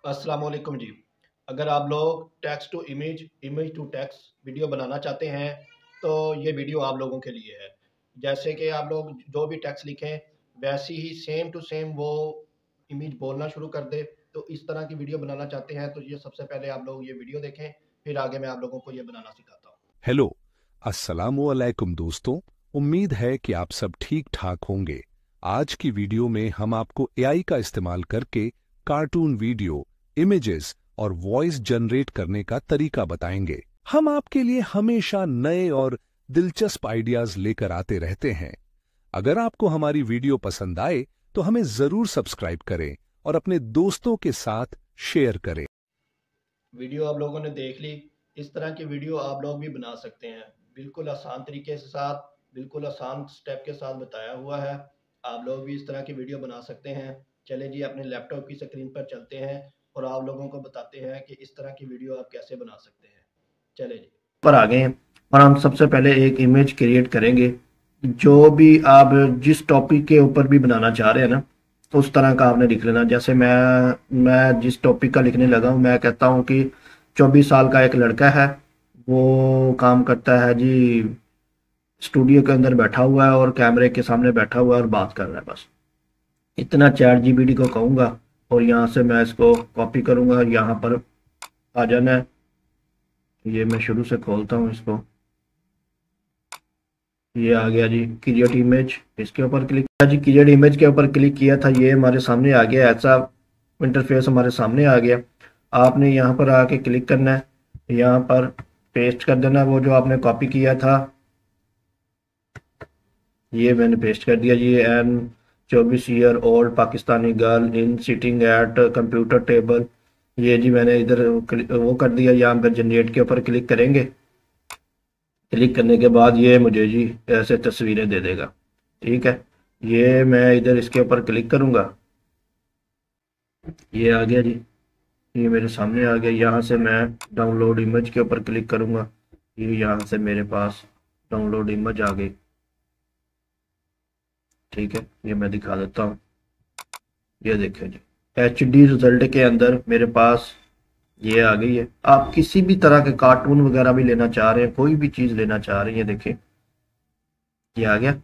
अस्सलाम वालेकुम जी। अगर आप लोग text to image, image to text video बनाना चाहते हैं तो ये वीडियो आप लोगों के लिए है। जैसे कि आप लोग जो भी टेक्स्ट लिखें वैसी ही सेम टू सेम वो इमेज बोलना शुरू कर दे। तो इस तरह की वीडियो बनाना चाहते हैं तो ये सबसे पहले आप लोग ये वीडियो देखें, फिर आगे मैं आप लोगों को ये बनाना सिखाता हूँ। हेलो, अस्सलामु अलैकुम दोस्तों। उम्मीद है कि आप सब ठीक ठाक होंगे। आज की वीडियो में हम आपको एआई का इस्तेमाल करके कार्टून वीडियो, इमेजेस और वॉइस जनरेट करने का तरीका बताएंगे। हम आपके लिए हमेशा नए और दिलचस्प आइडियाज लेकर आते रहते हैं। अगर आपको हमारी वीडियो पसंद आए तो हमें जरूर सब्सक्राइब करें और अपने दोस्तों के साथ शेयर करें। वीडियो आप लोगों ने देख ली। इस तरह की वीडियो आप लोग भी बना सकते हैं, बिल्कुल आसान तरीके के साथ, बिल्कुल आसान स्टेप के साथ बताया हुआ है। आप लोग भी इस तरह की वीडियो बना सकते हैं। चले जी अपने लैपटॉप की स्क्रीन पर चलते हैं और आप लोगों को बताते हैं कि इस तरह की वीडियो आप कैसे बना सकते हैं। चले जी पर आ गए हैं और हम सबसे पहले एक इमेज क्रिएट करेंगे। जो भी आप जिस टॉपिक के ऊपर भी बनाना चाह रहे हैं ना, तो उस तरह का आपने लिख लेना। जैसे मैं जिस टॉपिक का लिखने लगा हूँ, मैं कहता हूँ कि 24 साल का एक लड़का है, वो काम करता है जी, स्टूडियो के अंदर बैठा हुआ है और कैमरे के सामने बैठा हुआ है और बात कर रहा है। बस इतना चैट जीपीटी को कहूँगा और यहाँ से मैं इसको कॉपी करूँगा, यहाँ पर आ जाना है। ये मैं शुरू से खोलता हूँ इसको। ये आ गया जी क्रिएट इमेज, इसके ऊपर क्लिक किया जी। क्रिएट इमेज के ऊपर क्लिक किया था, ये हमारे सामने आ गया, ऐसा इंटरफेस हमारे सामने आ गया। आपने यहाँ पर आके क्लिक करना है, यहाँ पर पेस्ट कर देना वो जो आपने कॉपी किया था। ये मैंने पेस्ट कर दिया जी। An 24 year old Pakistani girl in sitting at computer table, ये जी मैंने इधर वो कर दिया। यहाँ पर जनरेट के ऊपर क्लिक करेंगे। क्लिक करने के बाद ये मुझे जी ऐसे तस्वीरें दे देगा। ठीक है, ये मैं इधर इसके ऊपर क्लिक करूँगा, ये आ गया जी, ये मेरे सामने आ गया। यहाँ से मैं डाउनलोड इमेज के ऊपर क्लिक करूँगा, ये यहाँ से मेरे पास डाउनलोड इमेज आ गई। ठीक है, ये मैं दिखा देता हूँ। ये देखें जी, HD रिजल्ट के अंदर मेरे पास ये आ गई है। आप किसी भी तरह के कार्टून वगैरह भी लेना चाह रहे हैं, कोई भी चीज़ लेना चाह रहे हैं, देखें ये आ गया।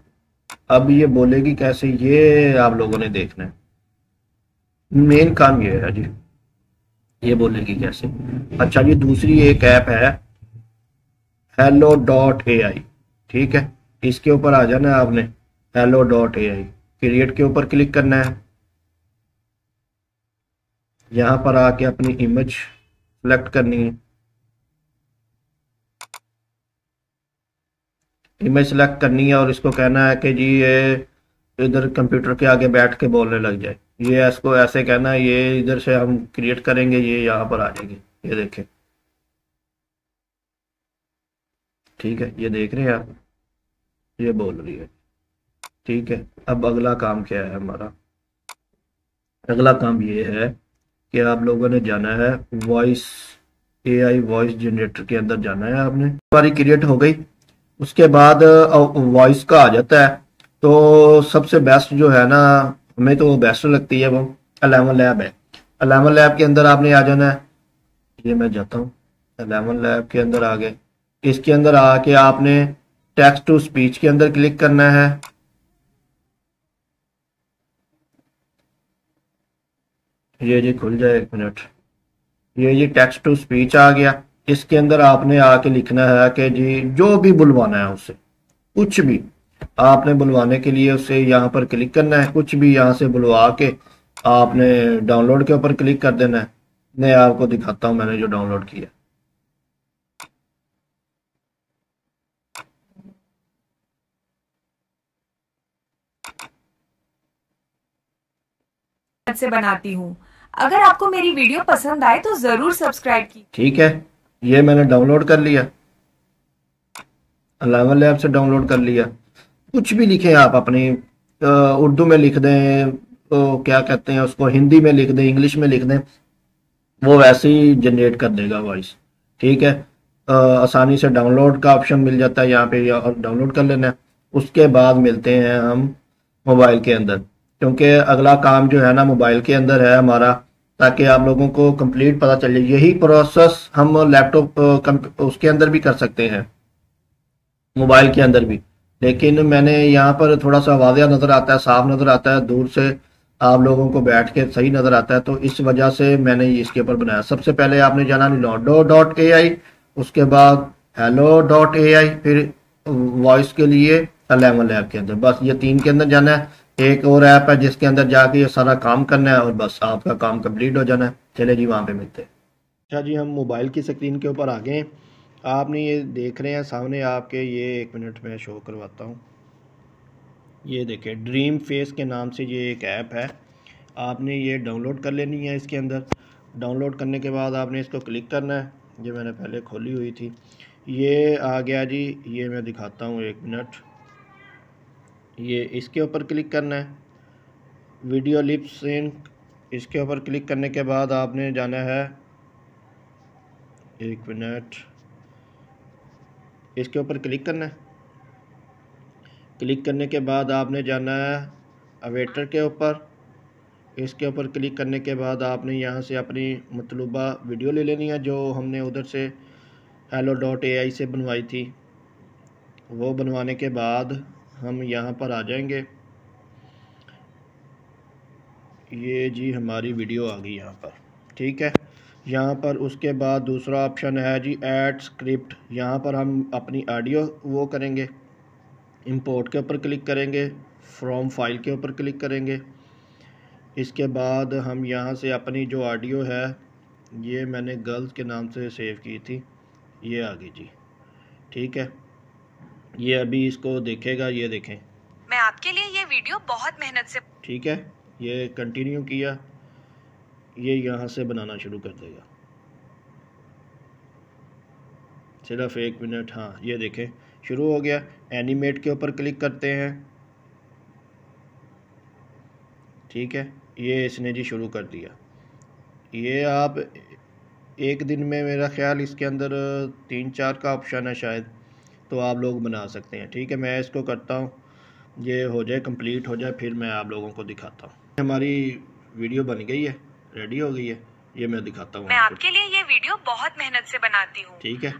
अब ये बोलेगी कैसे, ये आप लोगों ने देखना है। मेन काम ये है जी, ये बोलेगी कैसे। अच्छा जी, दूसरी एक ऐप है hello.ai। ठीक है, इसके ऊपर आ जाना है आपने। hello.ai क्रिएट के ऊपर क्लिक करना है। यहाँ पर आके अपनी इमेज सेलेक्ट करनी है। इमेज सेलेक्ट करनी है और इसको कहना है कि जी ये इधर कंप्यूटर के आगे बैठ के बोलने लग जाए। ये इसको ऐसे कहना है, ये इधर से हम क्रिएट करेंगे, ये यहाँ पर आ जाएगी। ये देखें, ठीक है, ये देख रहे हैं आप, ये बोल रही है। ठीक है, अब अगला काम क्या है हमारा। अगला काम ये है कि आप लोगों ने जाना है वॉइस, AI वॉइस जनरेटर के अंदर जाना है आपने। हमारी क्रिएट हो गई, उसके बाद वॉइस का आ जाता है। तो सबसे बेस्ट जो है ना, हमें तो बेस्ट लगती है वो Eleven लैब है। Eleven लैब के अंदर आपने आ जाना है। ये मैं जाता हूँ, Eleven लैब के अंदर आ गए। इसके अंदर आके आपने टेक्स्ट टू स्पीच के अंदर क्लिक करना है। ये जी खुल जाए, एक मिनट। ये जी टेक्स्ट टू स्पीच आ गया। इसके अंदर आपने आके लिखना है कि जी जो भी बुलवाना है उससे, कुछ भी आपने बुलवाने के लिए उससे यहाँ पर क्लिक करना है। कुछ भी यहाँ से बुलवा के आपने डाउनलोड के ऊपर क्लिक कर देना है। मैं आपको दिखाता हूँ मैंने जो डाउनलोड किया। से बनाती हूँ। अगर आपको मेरी वीडियो पसंद आए तो जरूर सब्सक्राइब कीजिए। ठीक है, ये मैंने डाउनलोड कर लिया, Eleven लैब से डाउनलोड कर लिया। कुछ भी लिखें आप अपनी, उर्दू में लिख दें, तो क्या कहते हैं उसको, हिंदी में लिख दें, इंग्लिश में लिख दें, वो वैसे ही जनरेट कर देगा वॉइस। ठीक है, आसानी से डाउनलोड का ऑप्शन मिल जाता है यहाँ पे, डाउनलोड कर लेना है। उसके बाद मिलते हैं हम मोबाइल के अंदर, क्योंकि अगला काम जो है ना मोबाइल के अंदर है हमारा ताकि आप लोगों को कंप्लीट पता चले। यही प्रोसेस हम लैपटॉप उसके अंदर भी कर सकते हैं, मोबाइल के अंदर भी। लेकिन मैंने यहाँ पर थोड़ा सा वाज़िया नज़र आता है, साफ नज़र आता है, दूर से आप लोगों को बैठ के सही नज़र आता है, तो इस वजह से मैंने इसके ऊपर बनाया। सबसे पहले आपने जाना linode.ai, उसके बाद hello.ai, फिर वॉइस के लिए 11 ऐप के अंदर, बस ये 3 के अंदर जाना है। एक और ऐप है जिसके अंदर जाके ये सारा काम करना है और बस आपका काम कंप्लीट हो जाना है। चले जी, वहाँ पे मिलते हैं। अच्छा जी, हम मोबाइल की स्क्रीन के ऊपर आ गए हैं। आपने ये देख रहे हैं सामने आपके, ये 1 मिनट में शो करवाता हूँ। ये देखें, ड्रीम फेस के नाम से ये एक ऐप है। आपने ये डाउनलोड कर लेनी है। इसके अंदर डाउनलोड करने के बाद आपने इसको क्लिक करना है। ये मैंने पहले खोली हुई थी, ये आ गया जी। ये मैं दिखाता हूँ, 1 मिनट। ये इसके ऊपर क्लिक करना है, वीडियो लिप सिंक। इसके ऊपर क्लिक करने के बाद आपने जाना है, 1 मिनट, इसके ऊपर क्लिक करना है। क्लिक करने के बाद आपने जाना है अवेटर के ऊपर। इसके ऊपर क्लिक करने के बाद आपने यहाँ से अपनी मतलूबा वीडियो ले लेनी है, जो हमने उधर से hello.ai से बनवाई थी। वो बनवाने के बाद हम यहाँ पर आ जाएंगे। ये जी हमारी वीडियो आ गई यहाँ पर, ठीक है। यहाँ पर उसके बाद दूसरा ऑप्शन है जी ऐड स्क्रिप्ट। यहाँ पर हम अपनी ऑडियो वो करेंगे, इंपोर्ट के ऊपर क्लिक करेंगे, फ्रॉम फाइल के ऊपर क्लिक करेंगे। इसके बाद हम यहाँ से अपनी जो ऑडियो है, ये मैंने गर्ल्स के नाम से सेव की थी, ये आ गई जी, ठीक है। ये अभी इसको देखेगा, ये देखें, मैं आपके लिए ये वीडियो बहुत मेहनत से ठीक है। ये कंटिन्यू किया, ये यहाँ से बनाना शुरू कर देगा। सिर्फ 1 मिनट, हाँ ये देखें शुरू हो गया। एनिमेट के ऊपर क्लिक करते हैं, ठीक है। ये इसने जी शुरू कर दिया। ये आप एक दिन में, मेरा ख्याल इसके अंदर 3-4 का ऑप्शन है शायद, तो आप लोग बना सकते हैं, ठीक है। मैं इसको करता हूँ, ये हो जाए, कंप्लीट हो जाए, फिर मैं आप लोगों को दिखाता हूँ। हमारी वीडियो बन गई है, रेडी हो गई है। ये मैं दिखाता हूँ मैं आपको, आपके लिए ये वीडियो बहुत मेहनत से बनाती हूँ। ठीक है।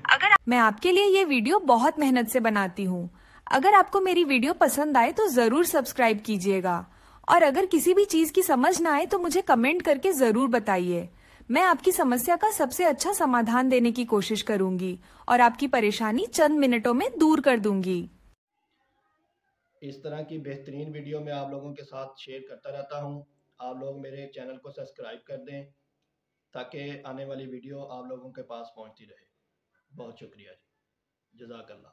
मैं आपके लिए ये वीडियो बहुत मेहनत से बनाती हूँ। अगर आपको मेरी वीडियो पसंद आए तो जरूर सब्सक्राइब कीजिएगा, और अगर किसी भी चीज की समझ ना आए तो मुझे कमेंट करके जरूर बताइए। मैं आपकी समस्या का सबसे अच्छा समाधान देने की कोशिश करूंगी और आपकी परेशानी चंद मिनटों में दूर कर दूंगी। इस तरह की बेहतरीन वीडियो मैं आप लोगों के साथ शेयर करता रहता हूँ। आप लोग मेरे चैनल को सब्सक्राइब कर दें, ताकि आने वाली वीडियो आप लोगों के पास पहुँचती रहे। बहुत शुक्रिया जी, जज़ाकल्लाह।